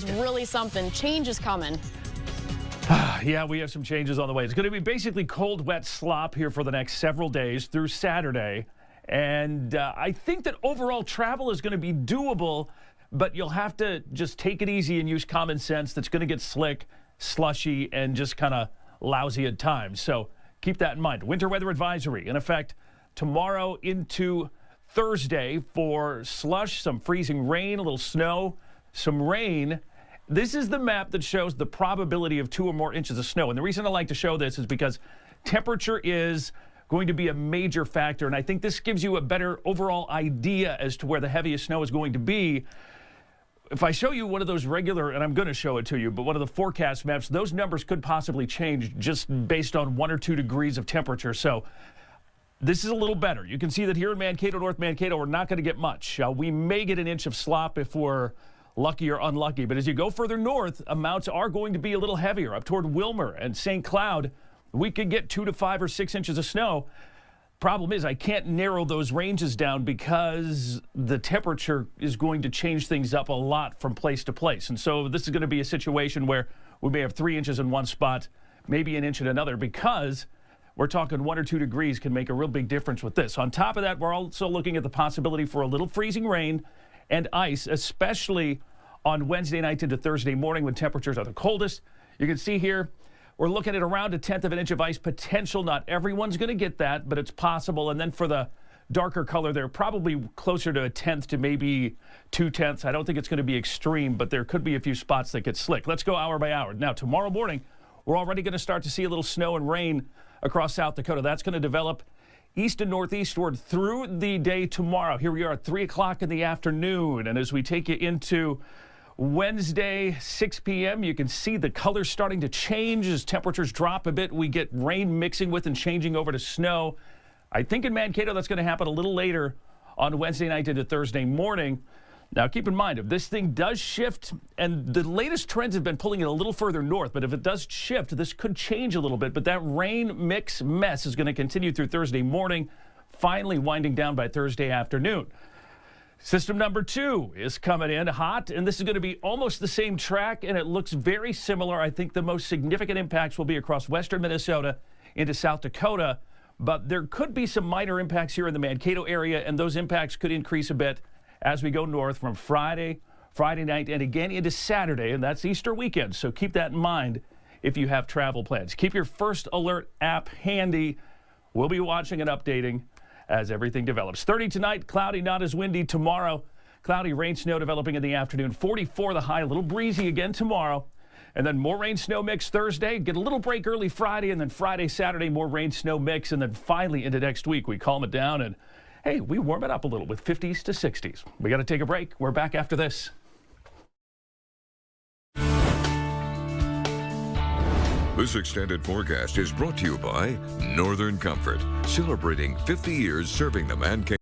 Really something. Change is coming. Yeah, we have some changes on the way. It's going to be basically cold, wet slop here for the next several days through Saturday. And I think that overall travel is going to be doable, but you'll have to just take it easy and use common sense. That's going to get slick, slushy, and just kind of lousy at times. So keep that in mind. Winter weather advisory in effect tomorrow into Thursday for slush, some freezing rain, a little snow, some rain. This is the map that shows the probability of 2 or more inches of snow. And the reason I like to show this is because temperature is going to be a major factor. And I think this gives you a better overall idea as to where the heaviest snow is going to be. If I show you one of those regular, and I'm going to show it to you, but one of the forecast maps, those numbers could possibly change just based on 1 or 2 degrees of temperature. So this is a little better. You can see that here in Mankato, North Mankato, we're not going to get much. We may get an inch of slop if we're lucky or unlucky. But as you go further north, amounts are going to be a little heavier. Up toward Wilmer and St. Cloud, we could get 2 to 5 or 6 inches of snow. Problem is, I can't narrow those ranges down because the temperature is going to change things up a lot from place to place. And so this is going to be a situation where we may have 3 inches in one spot, maybe an inch in another, because we're talking 1 or 2 degrees can make a real big difference with this. On top of that, we're also looking at the possibility for a little freezing rain and ice, especially on Wednesday night into Thursday morning when temperatures are the coldest. You can see here, we're looking at around 1/10 of an inch of ice potential. Not everyone's going to get that, but it's possible. And then for the darker color, they're probably closer to 1/10 to maybe 2/10. I don't think it's going to be extreme, but there could be a few spots that get slick. Let's go hour by hour. Now, tomorrow morning, we're already going to start to see a little snow and rain across South Dakota. That's going to develop east and northeastward through the day tomorrow. Here we are at 3 o'clock in the afternoon. And as we take you into Wednesday, 6 p.m., you can see the colors starting to change as temperatures drop a bit. We get rain mixing with and changing over to snow. I think in Mankato that's going to happen a little later on Wednesday night into Thursday morning. Now, keep in mind, if this thing does shift, and the latest trends have been pulling it a little further north, but if it does shift, this could change a little bit. But that rain mix mess is going to continue through Thursday morning, finally winding down by Thursday afternoon. System number 2 is coming in hot, and this is going to be almost the same track, and it looks very similar. I think the most significant impacts will be across western Minnesota into South Dakota, but there could be some minor impacts here in the Mankato area, and those impacts could increase a bit as we go north from Friday night, and again into Saturday, and that's Easter weekend. So keep that in mind if you have travel plans. Keep your First Alert app handy. We'll be watching and updating as everything develops. 30 tonight, cloudy, not as windy. Tomorrow, cloudy, rain, snow developing in the afternoon. 44 the high, a little breezy again tomorrow. And then more rain, snow mix Thursday. Get a little break early Friday, and then Friday, Saturday, more rain, snow mix. And then finally into next week, we calm it down and, hey, we warm it up a little with 50s to 60s. We got to take a break. We're back after this. This extended forecast is brought to you by Northern Comfort, celebrating 50 years serving the Mankato.